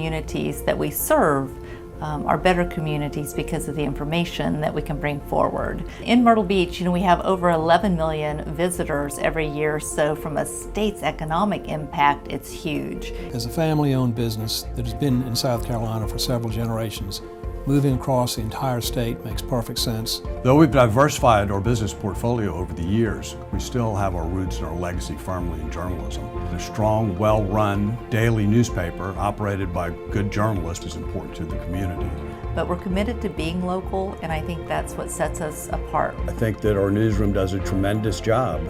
communities that we serve are better communities because of the information that we can bring forward. In Myrtle Beach, we have over 11 million visitors every year, so from a state's economic impact, it's huge. As a family-owned business that has been in South Carolina for several generations, moving across the entire state makes perfect sense. Though we've diversified our business portfolio over the years, we still have our roots and our legacy firmly in journalism. A strong, well-run daily newspaper operated by good journalists is important to the community. But we're committed to being local, and I think that's what sets us apart. I think that our newsroom does a tremendous job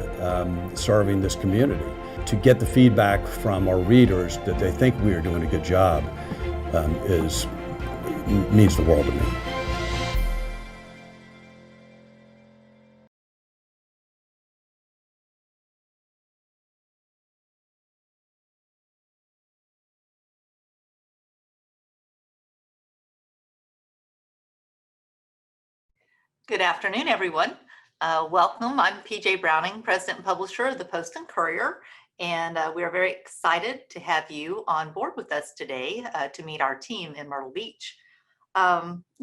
serving this community. To get the feedback from our readers that they think we are doing a good job means the world to me. Good afternoon, everyone. Welcome. I'm PJ Browning, President and Publisher of the Post and Courier, and we are very excited to have you on board with us today to meet our team in Myrtle Beach.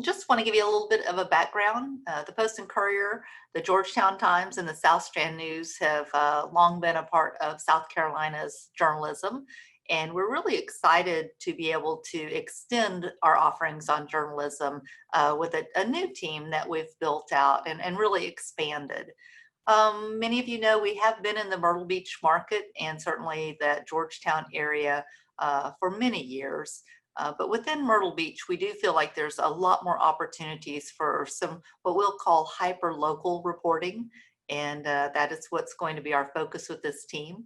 Just want to give you a little bit of a background. The Post and Courier, the Georgetown Times, and the South Strand News have long been a part of South Carolina's journalism, and we're really excited to be able to extend our offerings on journalism with a new team that we've built out and really expanded. Many of you know we have been in the Myrtle Beach market and certainly the Georgetown area for many years. But within Myrtle Beach, we do feel like there's a lot more opportunities for some what we'll call hyper-local reporting, and that is what's going to be our focus with this team.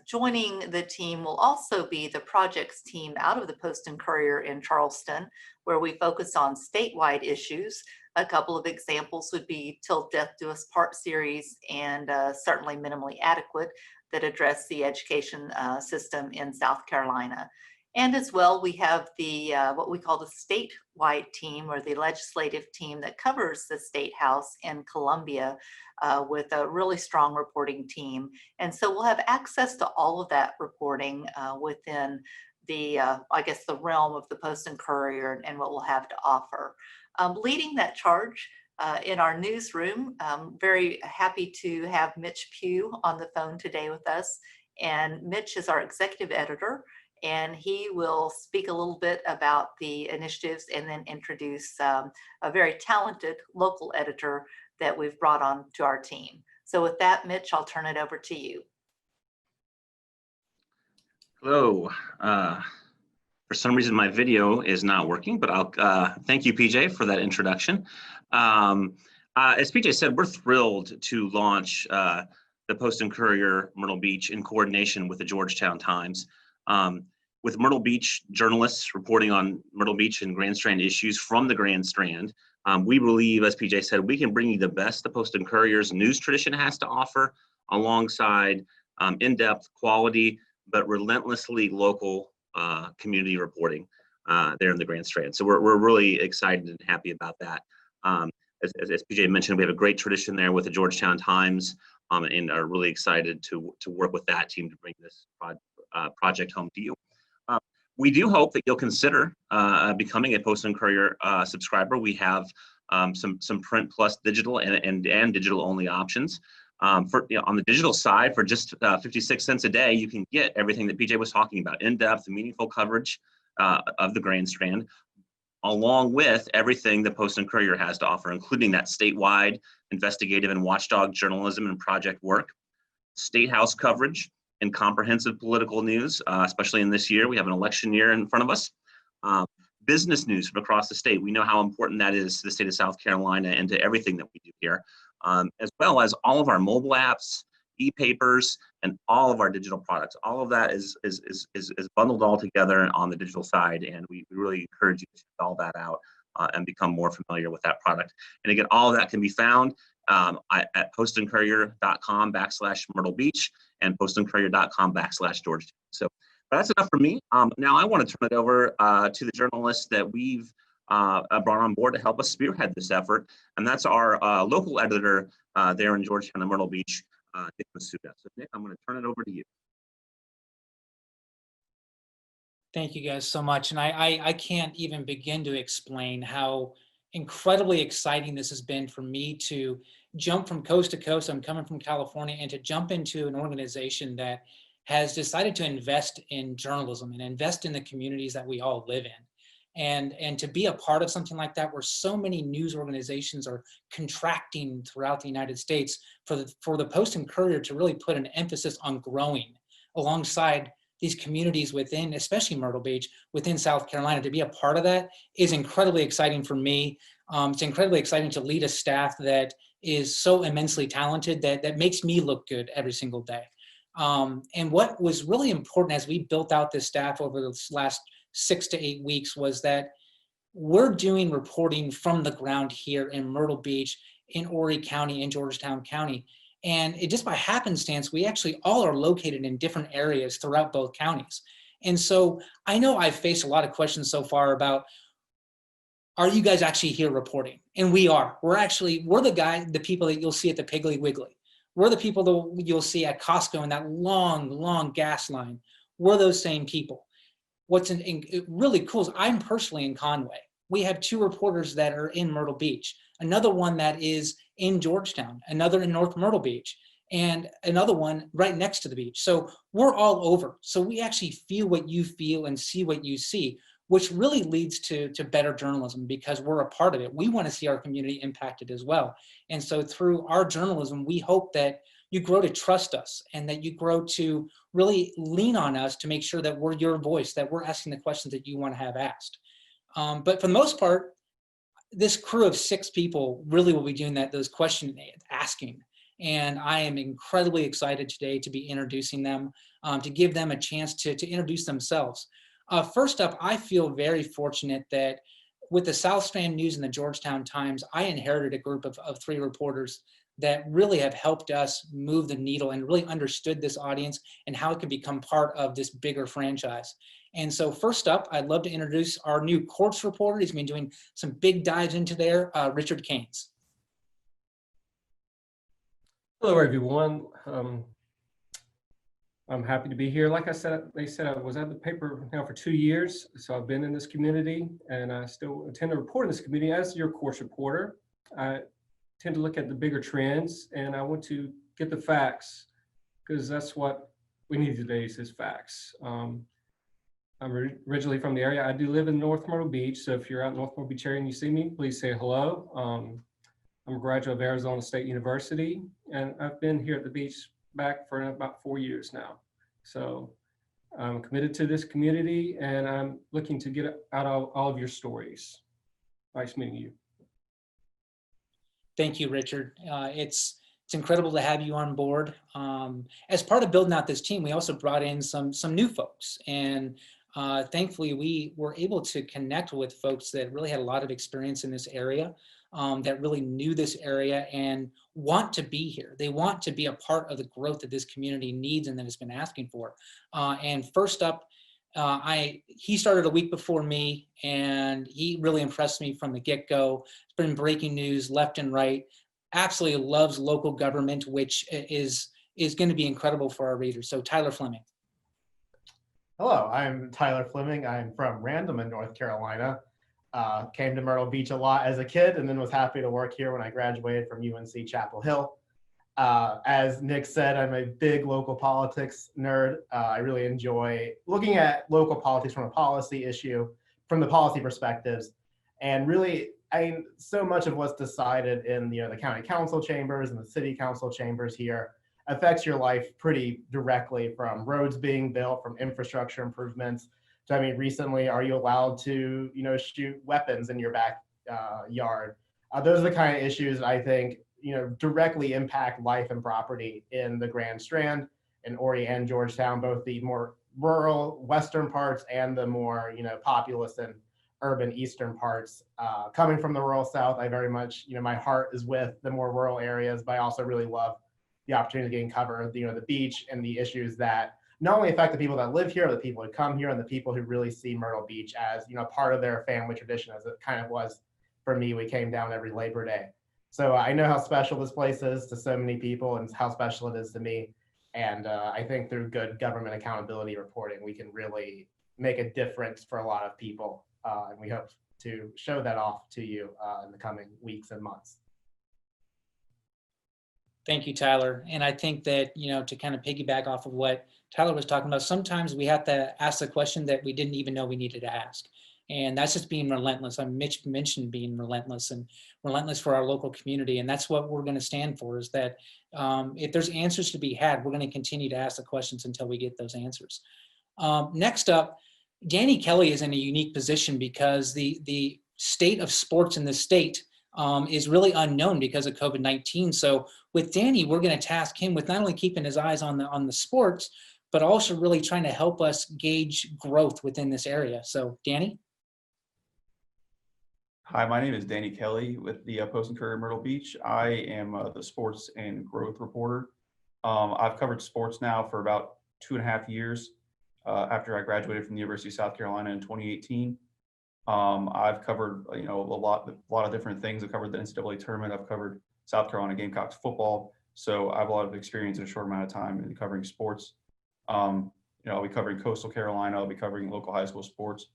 Joining the team will also be the projects team out of the Post and Courier in Charleston, where we focus on statewide issues. A couple of examples would be Till Death Do Us Part series and certainly Minimally Adequate that address the education system in South Carolina. And as well, we have the what we call the statewide team, or the legislative team that covers the State House in Columbia with a really strong reporting team. And so we'll have access to all of that reporting within the, I guess, the realm of the Post and Courier and what we'll have to offer. Leading that charge in our newsroom, very happy to have Mitch Pugh on the phone today with us. And Mitch is our executive editor, and he will speak a little bit about the initiatives and then introduce a very talented local editor that we've brought on to our team. So with that, Mitch, I'll turn it over to you. Hello. For some reason, my video is not working, but I'll thank you, PJ, for that introduction. As PJ said, we're thrilled to launch the Post and Courier Myrtle Beach in coordination with the Georgetown Times. With Myrtle Beach journalists reporting on Myrtle Beach and Grand Strand issues from the Grand Strand, we believe, as PJ said, we can bring you the best the Post and Courier's news tradition has to offer, alongside in-depth, quality, but relentlessly local community reporting there in the Grand Strand. So we're really excited and happy about that. As PJ mentioned, we have a great tradition there with the Georgetown Times, and are really excited to work with that team to bring this project home to you. We do hope that you'll consider becoming a Post and Courier subscriber. We have some print plus digital and digital only options. On the digital side, for just 56 cents a day, you can get everything that PJ was talking about: in-depth, meaningful coverage of the Grand Strand, along with everything the Post and Courier has to offer, including that statewide investigative and watchdog journalism and project work, State House coverage, and comprehensive political news, especially in this year. We have an election year in front of us. Business news from across the state. We know how important that is to the state of South Carolina and to everything that we do here, as well as all of our mobile apps, e-papers, and all of our digital products. All of that is bundled all together on the digital side, and we really encourage you to check all that out and become more familiar with that product. And again, all of that can be found at postandcourier.com/Myrtle Beach and postandcourier.com/Georgetown. So that's enough for me. Now I want to turn it over to the journalists that we've brought on board to help us spearhead this effort, and that's our local editor there in Georgetown and Myrtle Beach, Nick Masuda. So Nick, I'm going to turn it over to you. Thank you guys so much. And I can't even begin to explain how incredibly exciting this has been for me to jump from coast to coast. I'm coming from California, and to jump into an organization that has decided to invest in journalism and invest in the communities that we all live in. And to be a part of something like that, where so many news organizations are contracting throughout the United States, for the Post and Courier to really put an emphasis on growing alongside these communities within, especially Myrtle Beach, within South Carolina, to be a part of that is incredibly exciting for me. It's incredibly exciting to lead a staff that is so immensely talented that makes me look good every single day. And what was really important as we built out this staff over the last 6 to 8 weeks was that we're doing reporting from the ground here in Myrtle Beach, in Horry County, in Georgetown County. And it just by happenstance, we actually all are located in different areas throughout both counties. And so I know I've faced a lot of questions so far about, are you guys actually here reporting? And we are. We're the people that you'll see at the Piggly Wiggly. We're the people that you'll see at Costco in that long, long gas line. We're those same people. What's really cool is I'm personally in Conway. We have 2 reporters that are in Myrtle Beach, another one that is in Georgetown, another in North Myrtle Beach, and another one right next to the beach. So we're all over. So we actually feel what you feel and see what you see, which really leads to better journalism, because we're a part of it. We want to see our community impacted as well. And so through our journalism, we hope that you grow to trust us, and that you grow to really lean on us to make sure that we're your voice, that we're asking the questions that you want to have asked. But for the most part, this crew of 6 people really will be doing those question asking. And I am incredibly excited today to be introducing them, to give them a chance to introduce themselves. First up, I feel very fortunate that with the South Strand News and the Georgetown Times, I inherited a group of 3 reporters that really have helped us move the needle and really understood this audience and how it could become part of this bigger franchise. And so first up, I'd love to introduce our new courts reporter. He's been doing some big dives into there, Richard Keynes. Hello, everyone. I'm happy to be here. Like I said, I was at the paper now for 2 years, so I've been in this community, and I still intend to report in this community as your course reporter. I tend to look at the bigger trends, and I want to get the facts, because that's what we need today is facts. I'm originally from the area. I do live in North Myrtle Beach, so if you're out in North Myrtle Beach area and you see me, please say hello. I'm a graduate of Arizona State University, and I've been here at the beach back for about 4 years now. So I'm committed to this community, and I'm looking to get out all of your stories. Nice meeting you. Thank you, Richard. It's incredible to have you on board. As part of building out this team, we also brought in some new folks, and thankfully we were able to connect with folks that really had a lot of experience in this area, that really knew this area and want to be here. They want to be a part of the growth that this community needs and that it's been asking for. And first up, he started a week before me, and he really impressed me from the get-go. It's been breaking news left and right. Absolutely loves local government, which is going to be incredible for our readers. So Tyler Fleming. Hello, I'm Tyler Fleming. I'm from Random in North Carolina. Came to Myrtle Beach a lot as a kid, and then was happy to work here when I graduated from UNC Chapel Hill. As Nick said, I'm a big local politics nerd. I really enjoy looking at local politics from a policy issue, from the policy perspectives, and really, so much of what's decided in the county council chambers and the city council chambers here affects your life pretty directly, from roads being built, from infrastructure improvements. So, recently, are you allowed to, shoot weapons in your backyard? Those are the kind of issues that I think, directly impact life and property in the Grand Strand, in Horry and Georgetown, both the more rural western parts and the more, populous and urban eastern parts. Coming from the rural South, I very much, my heart is with the more rural areas, but I also really love the opportunity to cover, the beach and the issues that not only affect the people that live here, the people who come here, and the people who really see Myrtle Beach as, part of their family tradition, as it kind of was for me. We came down every Labor Day. So I know how special this place is to so many people, and how special it is to me. And I think through good government accountability reporting, we can really make a difference for a lot of people. And we hope to show that off to you in the coming weeks and months. Thank you, Tyler. And I think that, to kind of piggyback off of what Tyler was talking about, sometimes we have to ask the question that we didn't even know we needed to ask. And that's just being relentless. Mitch mentioned being relentless and relentless for our local community. And that's what we're going to stand for, is that if there's answers to be had, we're going to continue to ask the questions until we get those answers. Next up, Danny Kelly is in a unique position because the state of sports in the state is really unknown because of COVID-19. So with Danny, we're going to task him with not only keeping his eyes on the sports, but also really trying to help us gauge growth within this area. So Danny? Hi, my name is Danny Kelly with the Post and Courier Myrtle Beach. I am the sports and growth reporter. I've covered sports now for about 2.5 years after I graduated from the University of South Carolina in 2018. I've covered, a lot of different things. I've covered the NCAA tournament. I've covered South Carolina Gamecocks football. So I have a lot of experience in a short amount of time in covering sports. I'll be covering Coastal Carolina. I'll be covering local high school sports.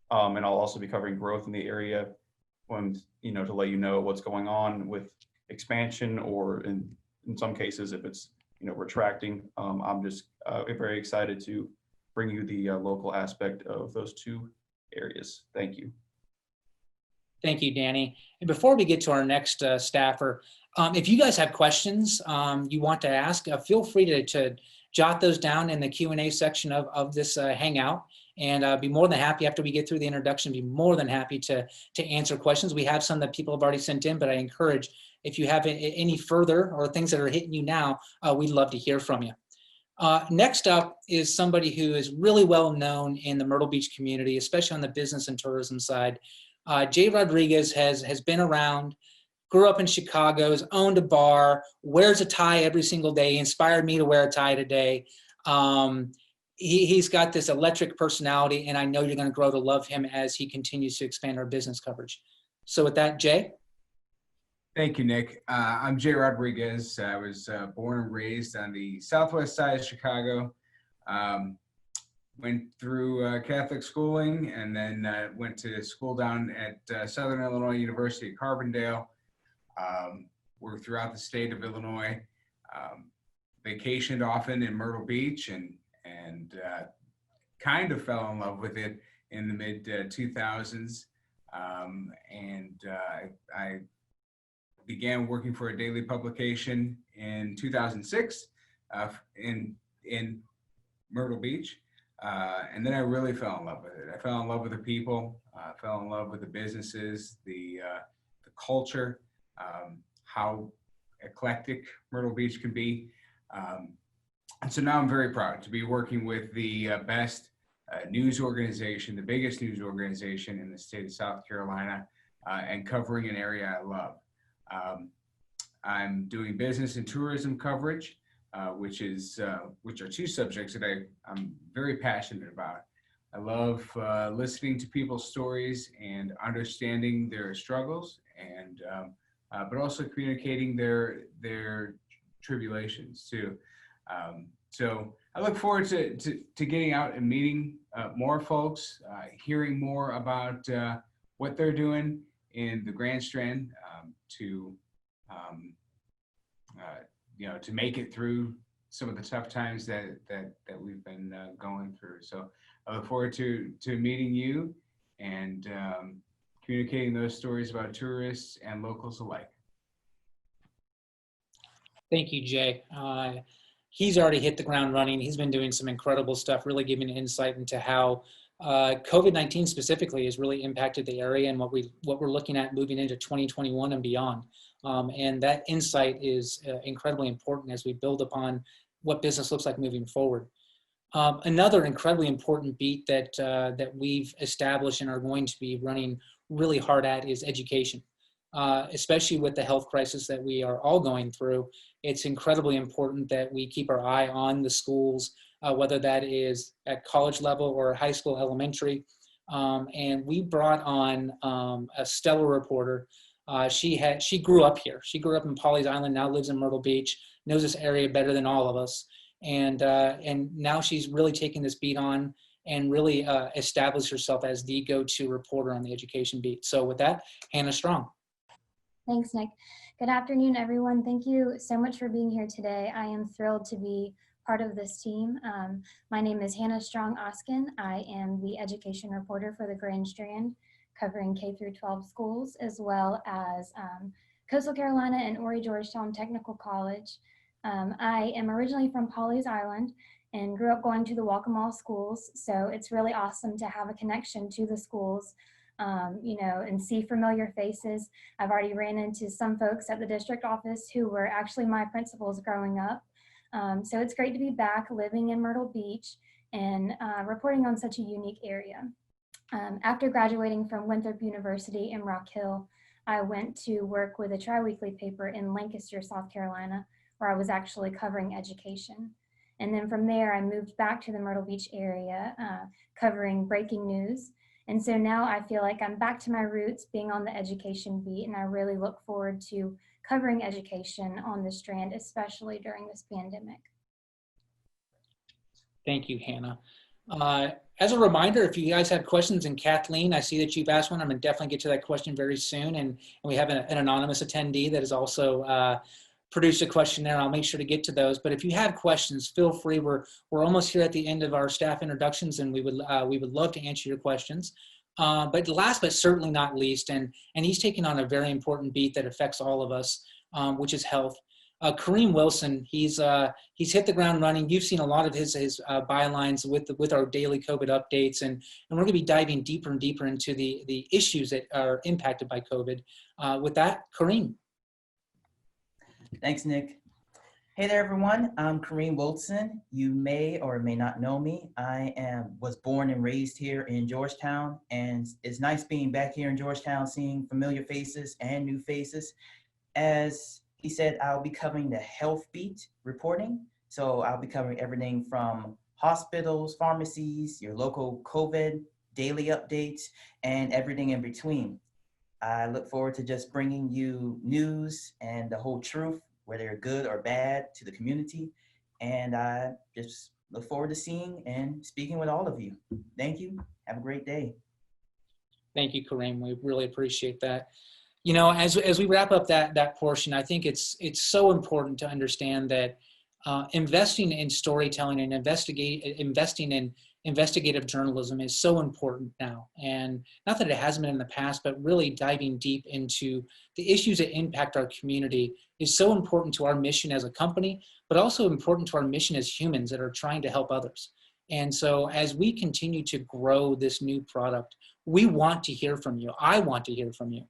And I'll also be covering growth in the area when, to let you know what's going on with expansion, or in some cases, if it's, retracting. I'm just very excited to bring you the local aspect of those two areas. Thank you. Thank you, Danny. And before we get to our next staffer, if you guys have questions you want to ask, feel free to jot those down in the Q&A section of this Hangout. And be more than happy, after we get through the introduction, be more than happy to answer questions. We have some that people have already sent in, but I encourage, if you have any further or things that are hitting you now, we'd love to hear from you. Next up is somebody who is really well known in the Myrtle Beach community, especially on the business and tourism side. Jay Rodriguez has been around, grew up in Chicago, has owned a bar, wears a tie every single day, inspired me to wear a tie today. He's got this electric personality, and I know you're going to grow to love him as he continues to expand our business coverage. So with that, Jay. Thank you, Nick. I'm Jay Rodriguez. I was born and raised on the southwest side of Chicago. Went through Catholic schooling, and then went to school down at Southern Illinois University at Carbondale. Worked throughout the state of Illinois. Vacationed often in Myrtle Beach, and kind of fell in love with it in the mid 2000s. I began working for a daily publication in 2006 in Myrtle Beach. And then I really fell in love with it. I fell in love with the people, fell in love with the businesses, the culture, how eclectic Myrtle Beach can be. And so now I'm very proud to be working with the best news organization, the biggest news organization in the state of South Carolina, and covering an area I love. I'm doing business and tourism coverage, which are two subjects that I'm very passionate about. I love listening to people's stories and understanding their struggles, and but also communicating their tribulations too. So I look forward to getting out and meeting more folks, hearing more about what they're doing in the Grand Strand to make it through some of the tough times that we've been going through. So I look forward to meeting you and communicating those stories about tourists and locals alike. Thank you, Jay. He's already hit the ground running. He's been doing some incredible stuff, really giving insight into how COVID-19 specifically has really impacted the area and what we're looking at moving into 2021 and beyond. And that insight is incredibly important as we build upon what business looks like moving forward. Another incredibly important beat that we've established and are going to be running really hard at is education. Especially with the health crisis that we are all going through, it's incredibly important that we keep our eye on the schools, whether that is at college level or high school, elementary. And we brought on a stellar reporter. She grew up here. She grew up in Pawleys Island, now lives in Myrtle Beach, knows this area better than all of us. And now she's really taking this beat on and really establish yourself as the go-to reporter on the education beat. So with that, Hannah Strong. Thanks, Nick. Good afternoon, everyone. Thank you so much for being here today. I am thrilled to be part of this team. My name is Hannah Strong Oskin. I am the education reporter for the Grand Strand, covering K through 12 schools, as well as Coastal Carolina and Horry Georgetown Technical College. I am originally from Pawleys Island and grew up going to the Waccamaw schools. So it's really awesome to have a connection to the schools, and see familiar faces. I've already ran into some folks at the district office who were actually my principals growing up. So it's great to be back living in Myrtle Beach and reporting on such a unique area. After graduating from Winthrop University in Rock Hill, I went to work with a tri-weekly paper in Lancaster, South Carolina, where I was actually covering education. And then from there, I moved back to the Myrtle Beach area, covering breaking news. And so now I feel like I'm back to my roots, being on the education beat, and I really look forward to covering education on the Strand, especially during this pandemic. Thank you, Hannah. As a reminder, if you guys have questions, and Kathleen, I see that you've asked one, I'm gonna definitely get to that question very soon. And we have an anonymous attendee that has also produced a question there. I'll make sure to get to those. But if you have questions, feel free. We're almost here at the end of our staff introductions, and we would love to answer your questions. But last but certainly not least, and he's taking on a very important beat that affects all of us, which is health. Kareem Wilson, he's hit the ground running. You've seen a lot of his bylines with our daily COVID updates, and we're going to be diving deeper and deeper into the issues that are impacted by COVID. With that, Kareem. Thanks, Nick. Hey there, everyone. I'm Kareem Wilson. You may or may not know me. I was born and raised here in Georgetown, and it's nice being back here in Georgetown, seeing familiar faces and new faces. As he said, I'll be covering the health beat reporting. So I'll be covering everything from hospitals, pharmacies, your local COVID, daily updates, and everything in between. I look forward to just bringing you news and the whole truth, whether they're good or bad, to the community. And I just look forward to seeing and speaking with all of you. Thank you. Have a great day. Thank you, Kareem. We really appreciate that. You know, as we wrap up that portion, I think it's so important to understand that investing in storytelling and investing in investigative journalism is so important now. And not that it hasn't been in the past, but really diving deep into the issues that impact our community is so important to our mission as a company, but also important to our mission as humans that are trying to help others. And so as we continue to grow this new product, we want to hear from you. I want to hear from you.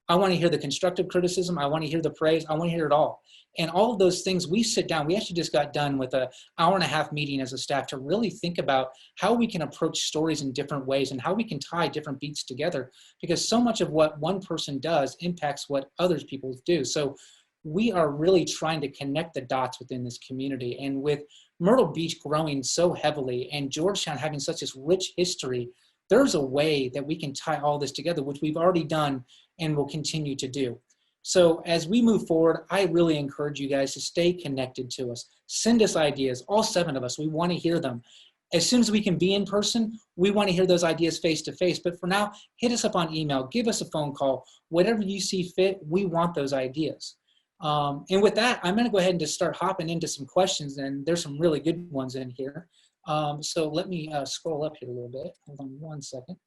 I want to hear the constructive criticism. I want to hear the praise. I want to hear it all. And all of those things, we sit down. We actually just got done with an hour-and-a-half meeting as a staff to really think about how we can approach stories in different ways and how we can tie different beats together, because so much of what one person does impacts what others people do. So we are really trying to connect the dots within this community. And with Myrtle Beach growing so heavily and Georgetown having such a rich history, there's a way that we can tie all this together, which we've already done and will continue to do. So as we move forward, I really encourage you guys to stay connected to us. Send us ideas, all 7 of us. We want to hear them. As soon as we can be in person, we want to hear those ideas face to face. But for now, hit us up on email, give us a phone call, whatever you see fit, we want those ideas. And with that, I'm going to go ahead and just start hopping into some questions, and there's some really good ones in here. So let me scroll up here a little bit. Hold on one second.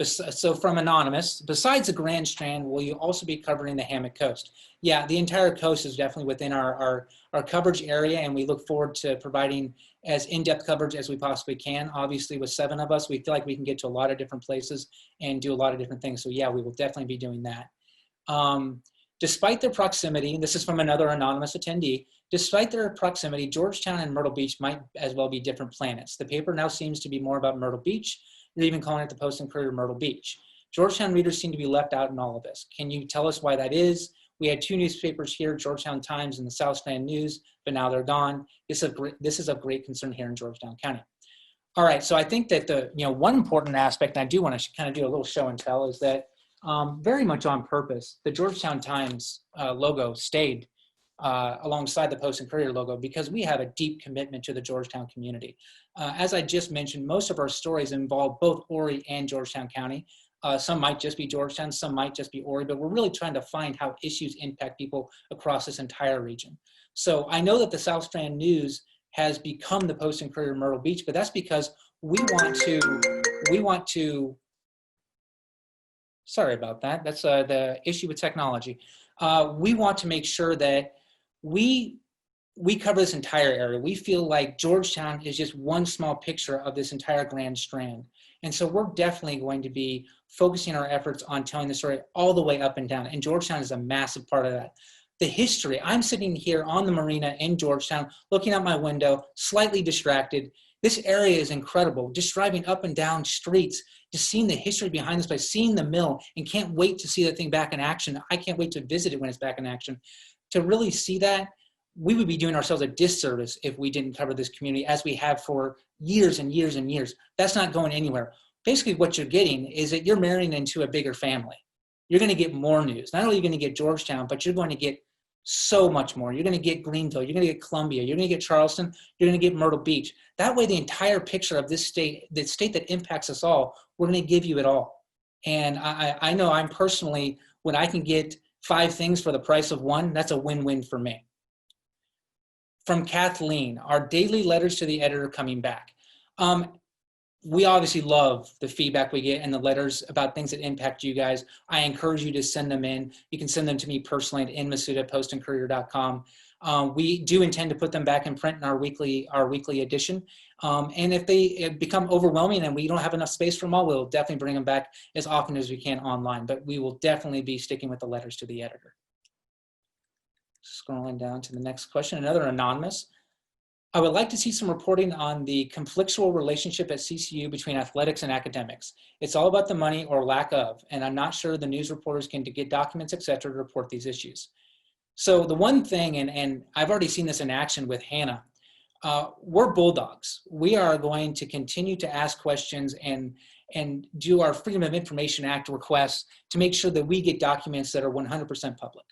So from Anonymous, besides the Grand Strand, will you also be covering the Hammock Coast? Yeah, the entire coast is definitely within our coverage area, and we look forward to providing as in-depth coverage as we possibly can. Obviously, with 7 of us, we feel like we can get to a lot of different places and do a lot of different things. So yeah, we will definitely be doing that. Despite their proximity, and this is from another anonymous attendee, despite their proximity, Georgetown and Myrtle Beach might as well be different planets. The paper now seems to be more about Myrtle Beach. You're even calling it the Post and Courier Myrtle Beach. Georgetown readers seem to be left out in all of this. Can you tell us why that is? We had 2 newspapers here, Georgetown Times and the South Strand News, but now they're gone. This is of great concern here in Georgetown County. All right, so I think that one important aspect, and I do want to kind of do a little show and tell, is that very much on purpose, the Georgetown Times logo stayed alongside the Post and Courier logo because we have a deep commitment to the Georgetown community. As I just mentioned, most of our stories involve both Horry and Georgetown County. Some might just be Georgetown, some might just be Horry, but we're really trying to find how issues impact people across this entire region. So I know that the South Strand News has become the Post and Courier Myrtle Beach, but that's because we want to, sorry about that. That's the issue with technology. We want to make sure that we cover this entire area. We feel like Georgetown is just one small picture of this entire Grand Strand. And so we're definitely going to be focusing our efforts on telling the story all the way up and down. And Georgetown is a massive part of that. The history, I'm sitting here on the marina in Georgetown, looking out my window, slightly distracted. This area is incredible. Just driving up and down streets, just seeing the history behind this place, seeing the mill, and can't wait to see that thing back in action. I can't wait to visit it when it's back in action. To really see that, we would be doing ourselves a disservice if we didn't cover this community as we have for years and years and years. That's not going anywhere. Basically, what you're getting is that you're marrying into a bigger family. You're going to get more news. Not only are you going to get Georgetown, but you're going to get so much more. You're going to get Greenville. You're going to get Columbia. You're going to get Charleston. You're going to get Myrtle Beach. That way, the entire picture of this state, the state that impacts us all, we're going to give you it all. And I know I'm personally, when I can get 5 things for the price of 1, that's a win-win for me. From Kathleen, our daily letters to the editor coming back. We obviously love the feedback we get and the letters about things that impact you guys. I encourage you to send them in. You can send them to me personally at nmasuda@postandcourier.com. We do intend to put them back in print in our weekly edition. And if they become overwhelming and we don't have enough space for them all, we'll definitely bring them back as often as we can online. But we will definitely be sticking with the letters to the editor. Scrolling down to the next question, another anonymous. I would like to see some reporting on the conflictual relationship at CCU between athletics and academics. It's all about the money or lack of, and I'm not sure the news reporters can get documents, et cetera, to report these issues. So the one thing, and I've already seen this in action with Hannah, we're bulldogs. We are going to continue to ask questions and do our Freedom of Information Act requests to make sure that we get documents that are 100% public.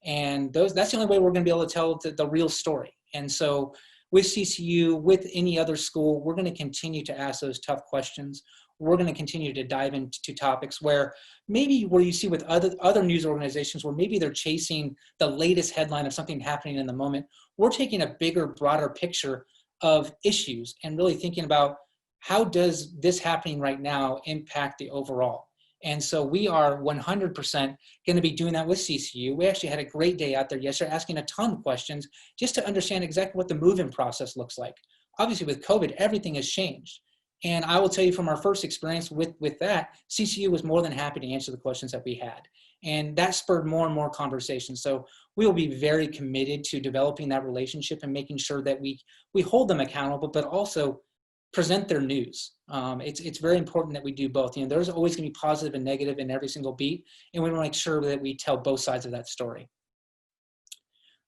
And that's the only way we're going to be able to tell the real story. And so with CCU, with any other school, we're going to continue to ask those tough questions. We're going to continue to dive into topics where you see with other news organizations where maybe they're chasing the latest headline of something happening in the moment. We're taking a bigger, broader picture of issues and really thinking about how does this happening right now impact the overall. And so we are 100% going to be doing that with CCU. We actually had a great day out there yesterday asking a ton of questions just to understand exactly what the move-in process looks like. Obviously with COVID, everything has changed. And I will tell you from our first experience with that, CCU was more than happy to answer the questions that we had. And that spurred more and more conversations. So we will be very committed to developing that relationship and making sure that we hold them accountable, but also present their news. It's very important that we do both. You know, there's always going to be positive and negative in every single beat, and we want to make sure that we tell both sides of that story.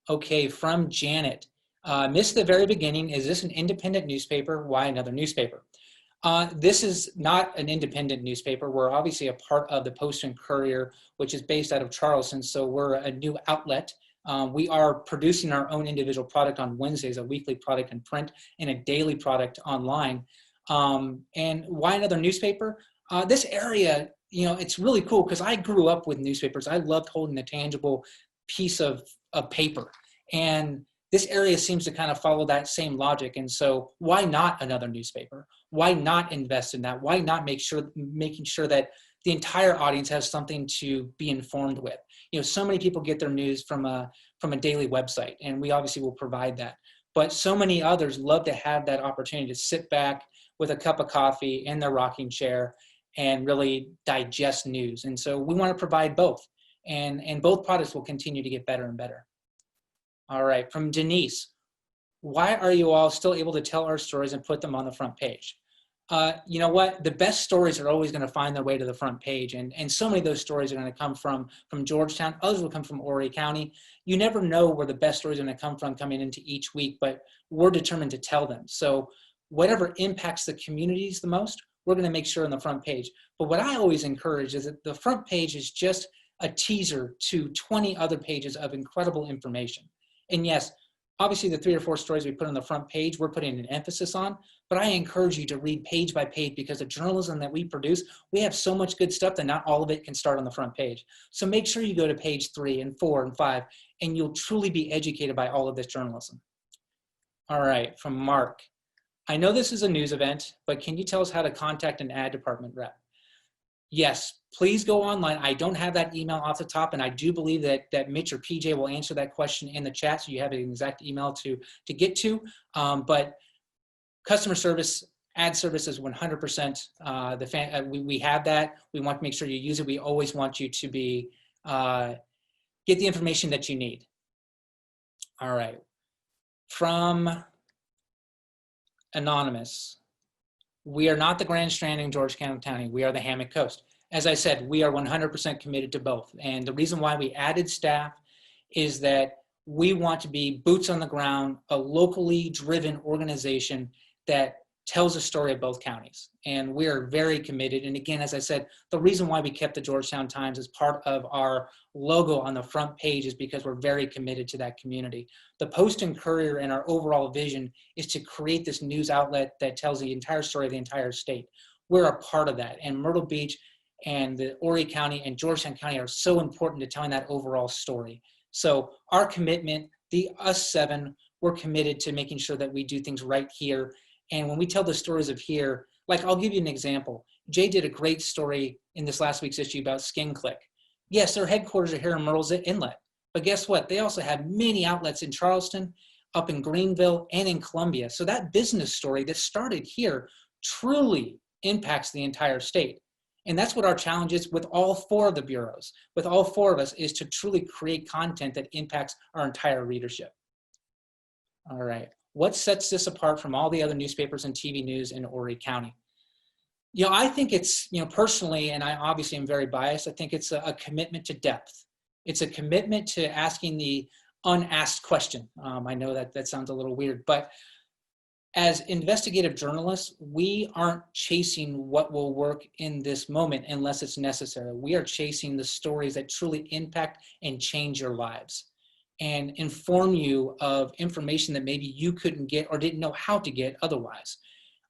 Okay, from Janet. Missed the very beginning. Is this an independent newspaper? Why another newspaper? This is not an independent newspaper. We're obviously a part of the Post and Courier, which is based out of Charleston, so we're a new outlet. We are producing our own individual product on Wednesdays, a weekly product in print and a daily product online. And why another newspaper? This area, you know, it's really cool because I grew up with newspapers. I loved holding a tangible piece of paper. And this area seems to kind of follow that same logic. And so why not another newspaper? Why not invest in that? Why not making sure that the entire audience has something to be informed with? You know, so many people get their news from a daily website, and we obviously will provide that. But so many others love to have that opportunity to sit back with a cup of coffee in their rocking chair and really digest news. And so we want to provide both, and both products will continue to get better and better. All right, from Denise. Why are you all still able to tell our stories and put them on the front page? You know what? The best stories are always going to find their way to the front page. And so many of those stories are going to come from Georgetown. Others will come from Horry County. You never know where the best stories are going to come from coming into each week, but we're determined to tell them. So whatever impacts the communities the most, we're going to make sure on the front page. But what I always encourage is that the front page is just a teaser to 20 other pages of incredible information. And yes, obviously the 3 or 4 stories we put on the front page, we're putting an emphasis on, but I encourage you to read page by page, because the journalism that we produce, we have so much good stuff that not all of it can start on the front page. So make sure you go to page 3 and 4 and 5, and you'll truly be educated by all of this journalism. All right, from Mark. I know this is a news event, but can you tell us how to contact an ad department rep? Yes, please go online. I don't have that email off the top, and I do believe that Mitch or PJ will answer that question in the chat, so you have an exact email to get to. But customer service, ad service is 100%. We have that. We want to make sure you use it. We always want you to be get the information that you need. All right. From Anonymous. We are not the Grand Strand in Georgetown County. We are the Hammock Coast. As I said, we are 100% committed to both. And the reason why we added staff is that we want to be boots on the ground, a locally driven organization that tells a story of both counties. And we are very committed. And again, as I said, the reason why we kept the Georgetown Times as part of our logo on the front page is because we're very committed to that community. The Post and Courier and our overall vision is to create this news outlet that tells the entire story of the entire state. We're a part of that. And Myrtle Beach and the Horry County and Georgetown County are so important to telling that overall story. So our commitment, us 7, we're committed to making sure that we do things right here. And when we tell the stories of here, like I'll give you an example. Jay did a great story in this last week's issue about Skin Click. Yes, their headquarters are here in Myrtle's Inlet, but guess what? They also have many outlets in Charleston, up in Greenville, and in Columbia. So that business story that started here truly impacts the entire state. And that's what our challenge is with all 4 of the bureaus, with all 4 of us, is to truly create content that impacts our entire readership. All right. What sets this apart from all the other newspapers and TV news in Horry County? You know, I think it's, personally, and I obviously am very biased, I think it's a commitment to depth. It's a commitment to asking the unasked question. I know that sounds a little weird, but as investigative journalists, we aren't chasing what will work in this moment unless it's necessary. We are chasing the stories that truly impact and change your lives and inform you of information that maybe you couldn't get or didn't know how to get otherwise.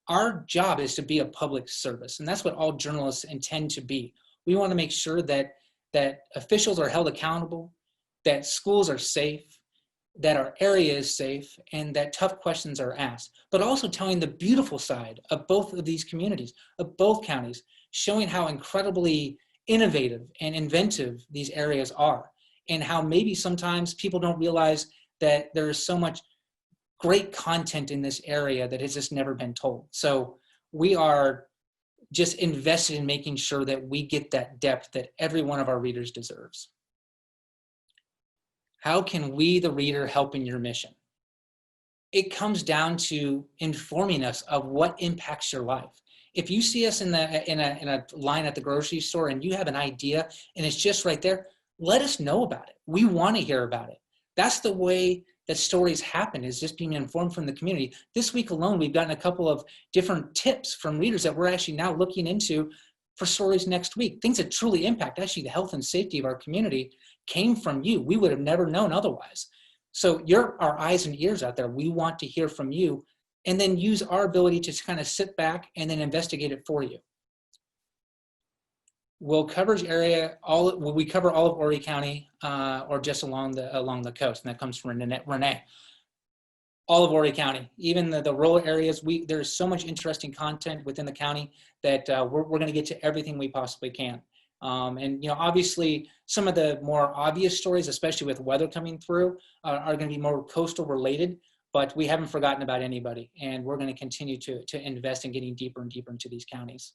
Our job is to be a public service, and that's what all journalists intend to be. We want to make sure that officials are held accountable, that schools are safe, that our area is safe, and that tough questions are asked, but also telling the beautiful side of both of these communities, of both counties, showing how incredibly innovative and inventive these areas are, and how maybe sometimes people don't realize that there is so much great content in this area that has just never been told. So we are just invested in making sure that we get that depth that every one of our readers deserves. How can we, the reader, help in your mission? It comes down to informing us of what impacts your life. If you see us in a line at the grocery store and you have an idea and it's just right there, let us know about it. We want to hear about it. That's the way that stories happen, is just being informed from the community. This week alone, we've gotten a couple of different tips from readers that we're actually now looking into for stories next week. Things that truly impact actually the health and safety of our community came from you. We would have never known otherwise. So you're our eyes and ears out there. We want to hear from you, and then use our ability to kind of sit back and then investigate it for you. Will coverage area, will we cover all of Horry County or just along the coast? And that comes from Renee. All of Horry County, even the rural areas, there's so much interesting content within the county that we're going to get to everything we possibly can. And obviously some of the more obvious stories, especially with weather coming through, are going to be more coastal related, but we haven't forgotten about anybody, and we're going to continue to invest in getting deeper and deeper into these counties.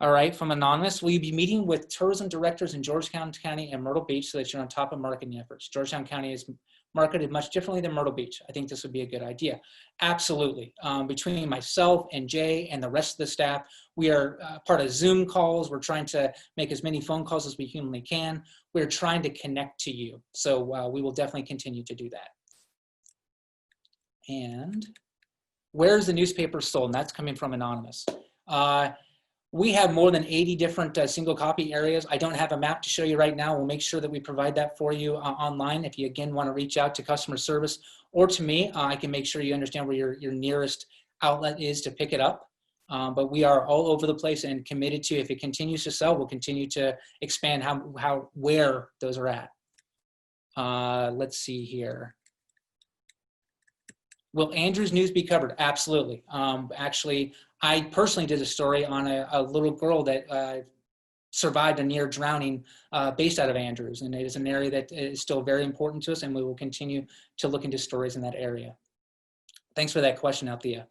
All right, from Anonymous, will you be meeting with tourism directors in Georgetown County and Myrtle Beach so that you're on top of marketing efforts? Georgetown County is marketed much differently than Myrtle Beach. I think this would be a good idea. Absolutely. Between myself and Jay and the rest of the staff, we are part of Zoom calls. We're trying to make as many phone calls as we humanly can. We're trying to connect to you. So we will definitely continue to do that. And where's the newspaper sold? And that's coming from Anonymous. We have more than 80 different single copy areas. I don't have a map to show you right now. We'll make sure that we provide that for you online. If you again want to reach out to customer service or to me, I can make sure you understand where your nearest outlet is to pick it up. But we are all over the place and committed to, if it continues to sell, we'll continue to expand where those are at. Let's see here. Will Andrew's news be covered? Absolutely. Actually, I personally did a story on a little girl that survived a near drowning based out of Andrews. And it is an area that is still very important to us, and we will continue to look into stories in that area. Thanks for that question, Althea.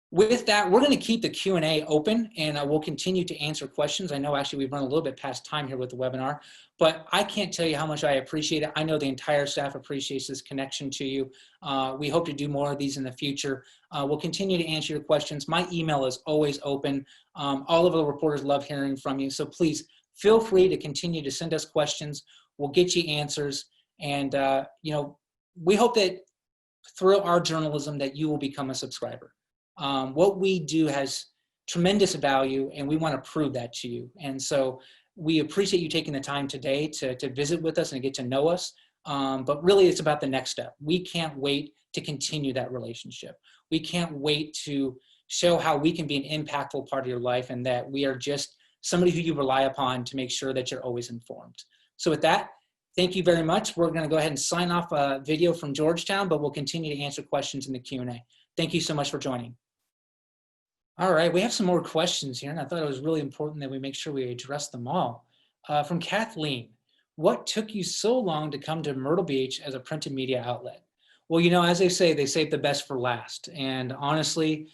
With that, we're going to keep the Q&A open, and we'll continue to answer questions. I know actually we've run a little bit past time here with the webinar, but I can't tell you how much I appreciate it. I know the entire staff appreciates this connection to you. We hope to do more of these in the future. We'll continue to answer your questions. My email is always open. All of the reporters love hearing from you, so please feel free to continue to send us questions. We'll get you answers, and you know, we hope that through our journalism that you will become a subscriber. What we do has tremendous value, and we want to prove that to you. And so we appreciate you taking the time today to visit with us and get to know us. But really, it's about the next step. We can't wait to continue that relationship. We can't wait to show how we can be an impactful part of your life, and that we are just somebody who you rely upon to make sure that you're always informed. So with that, thank you very much. We're going to go ahead and sign off a video from Georgetown, but we'll continue to answer questions in the Q&A. Thank you so much for joining. All right, we have some more questions here, and I thought it was really important that we make sure we address them all. From Kathleen, what took you so long to come to Myrtle Beach as a printed media outlet? Well, you know, as they say, they save the best for last. And honestly,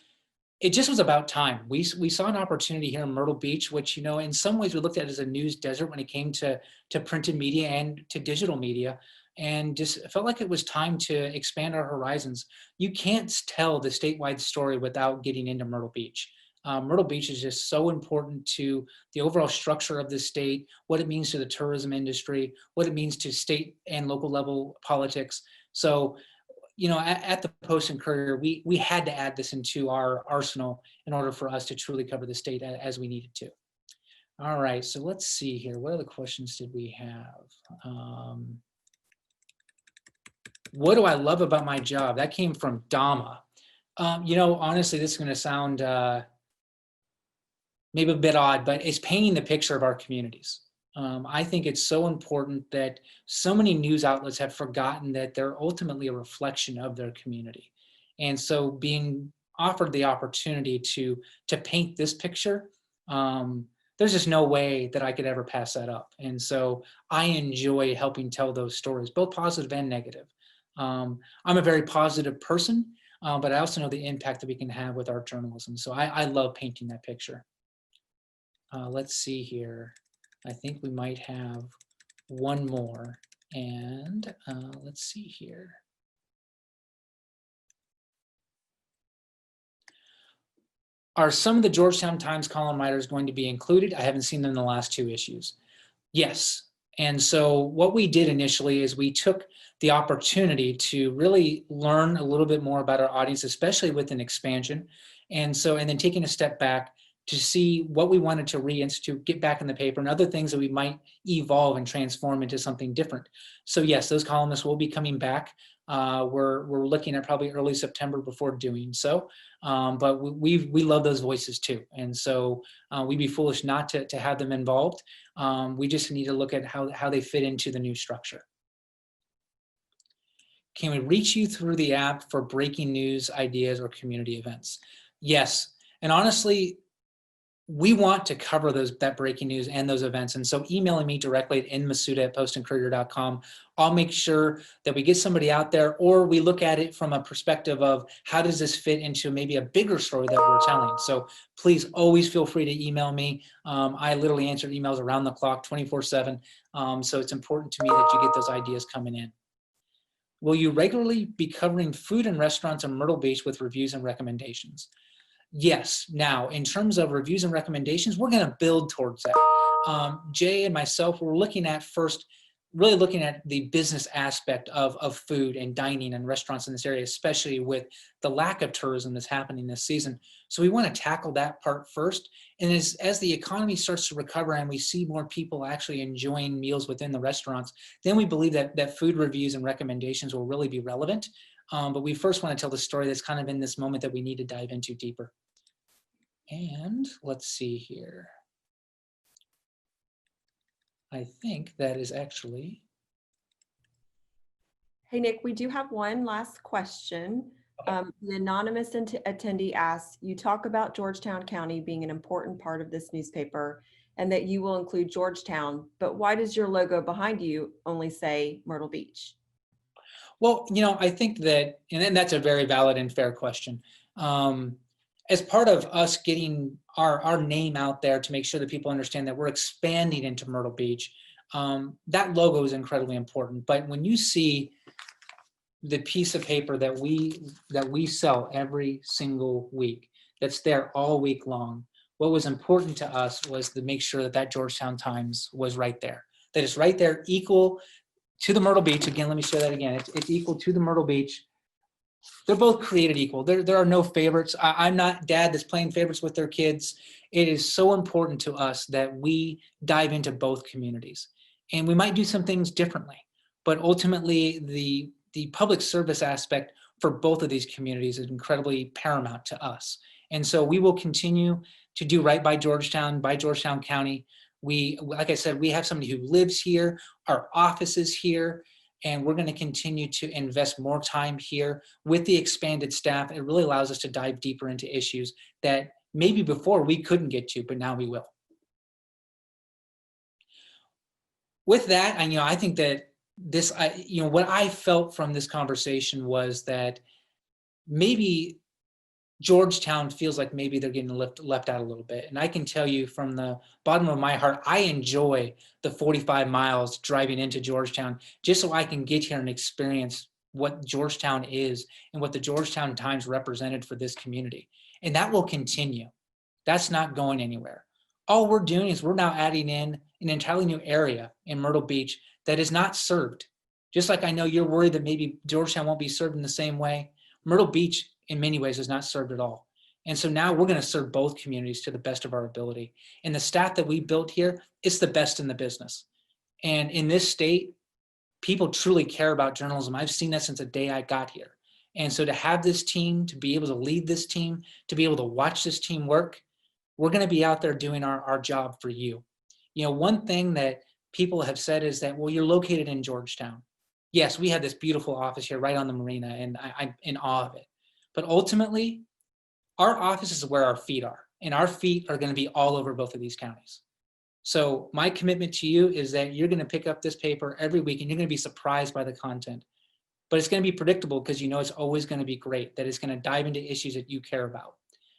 it just was about time. We saw an opportunity here in Myrtle Beach, which, you know, in some ways we looked at it as a news desert when it came to printed media and to digital media, and just felt like it was time to expand our horizons. You can't tell the statewide story without getting into Myrtle Beach. Myrtle Beach is just so important to the overall structure of the state, what it means to the tourism industry, what it means to state and local level politics. So, you know, at the Post and Courier, we had to add this into our arsenal in order for us to truly cover the state as we needed to. All right, so let's see here. What other questions did we have? What do I love about my job? That came from Dama. You know, honestly, this is going to sound maybe a bit odd, but it's painting the picture of our communities. I think it's so important that so many news outlets have forgotten that they're ultimately a reflection of their community. And so being offered the opportunity to paint this picture, there's just no way that I could ever pass that up. And so I enjoy helping tell those stories, both positive and negative. I'm a very positive person, but I also know the impact that we can have with our journalism. So I love painting that picture. Let's see here. I think we might have one more, and let's see here. Are some of the Georgetown Times column writers going to be included? I haven't seen them in the last 2 issues. Yes. And so what we did initially is we took the opportunity to really learn a little bit more about our audience, especially with an expansion. And then taking a step back to see what we wanted to reinstitute, get back in the paper, and other things that we might evolve and transform into something different. So yes, those columnists will be coming back. We're looking at probably early September before doing so. But we love those voices too. And so we'd be foolish not to have them involved. We just need to look at how they fit into the new structure. Can we reach you through the app for breaking news, ideas, or community events? Yes. And honestly, we want to cover that breaking news and those events. And so emailing me directly at nmasuda@postandcourier.com, I'll make sure that we get somebody out there, or we look at it from a perspective of how does this fit into maybe a bigger story that we're telling. So please always feel free to email me. I literally answer emails around the clock 24/7. So it's important to me that you get those ideas coming in. Will you regularly be covering food and restaurants in Myrtle Beach with reviews and recommendations? Yes. Now, in terms of reviews and recommendations, we're going to build towards that. Jay and myself, we're looking at first really looking at the business aspect of food and dining and restaurants in this area, especially with the lack of tourism that's happening this season. So we want to tackle that part first. And as the economy starts to recover and we see more people actually enjoying meals within the restaurants, then we believe that food reviews and recommendations will really be relevant. But we first want to tell the story that's kind of in this moment that we need to dive into deeper. And let's see here. I think that is actually. Hey, Nick, we do have one last question. The anonymous attendee asks, you talk about Georgetown County being an important part of this newspaper and that you will include Georgetown, but why does your logo behind you only say Myrtle Beach? Well, I think that, and then that's a very valid and fair question. As part of us getting our name out there to make sure that people understand that we're expanding into Myrtle Beach, that logo is incredibly important. But when you see the piece of paper that we sell every single week, that's there all week long, what was important to us was to make sure that Georgetown Times was right there. That it's right there, equal to the Myrtle Beach. Again, let me say that again. It's equal to the Myrtle Beach. They're both created equal. There are no favorites. I'm not dad that's playing favorites with their kids. It is so important to us that we dive into both communities. And we might do some things differently, but ultimately the public service aspect for both of these communities is incredibly paramount to us. And so we will continue to do right by Georgetown County. Like I said, we have somebody who lives here, our office is here, and we're going to continue to invest more time here with the expanded staff. It really allows us to dive deeper into issues that maybe before we couldn't get to, but now we will. With that, I think that this, what I felt from this conversation was that maybe Georgetown feels like maybe they're getting left out a little bit. And I can tell you from the bottom of my heart, I enjoy the 45 miles driving into Georgetown just so I can get here and experience what Georgetown is and what the Georgetown Times represented for this community. And that will continue. That's not going anywhere. All we're doing is we're now adding in an entirely new area in Myrtle Beach that is not served. Just like I know you're worried that maybe Georgetown won't be served in the same way, Myrtle Beach in many ways is not served at all. And so now we're going to serve both communities to the best of our ability. And the staff that we built here, it's the best in the business. And in this state, people truly care about journalism. I've seen that since the day I got here. And so to have this team, to be able to lead this team, to be able to watch this team work, we're going to be out there doing our job for you. One thing that people have said is that, well, you're located in Georgetown. Yes, we have this beautiful office here right on the marina, and I'm in awe of it. But ultimately, our office is where our feet are, and our feet are going to be all over both of these counties. So my commitment to you is that you're going to pick up this paper every week, and you're going to be surprised by the content. But it's going to be predictable because it's always going to be great, that it's going to dive into issues that you care about.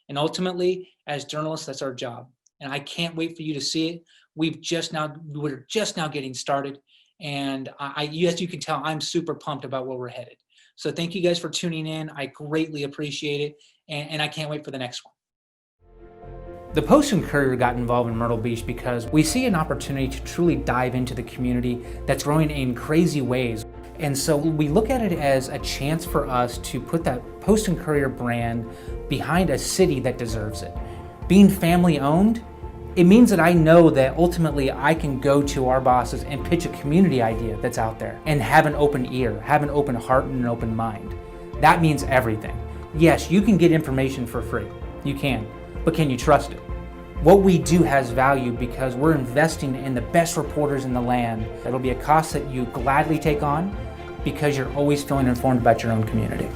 And ultimately, as journalists, that's our job. And I can't wait for you to see it. We're just now getting started. And as you can tell, I'm super pumped about where we're headed. So thank you guys for tuning in. I greatly appreciate it. And I can't wait for the next one. The Post and Courier got involved in Myrtle Beach because we see an opportunity to truly dive into the community that's growing in crazy ways. And so we look at it as a chance for us to put that Post and Courier brand behind a city that deserves it. Being family owned, it means that I know that ultimately I can go to our bosses and pitch a community idea that's out there and have an open ear, have an open heart and an open mind. That means everything. Yes, you can get information for free. You can, but can you trust it? What we do has value because we're investing in the best reporters in the land. It'll be a cost that you gladly take on because you're always feeling informed about your own community.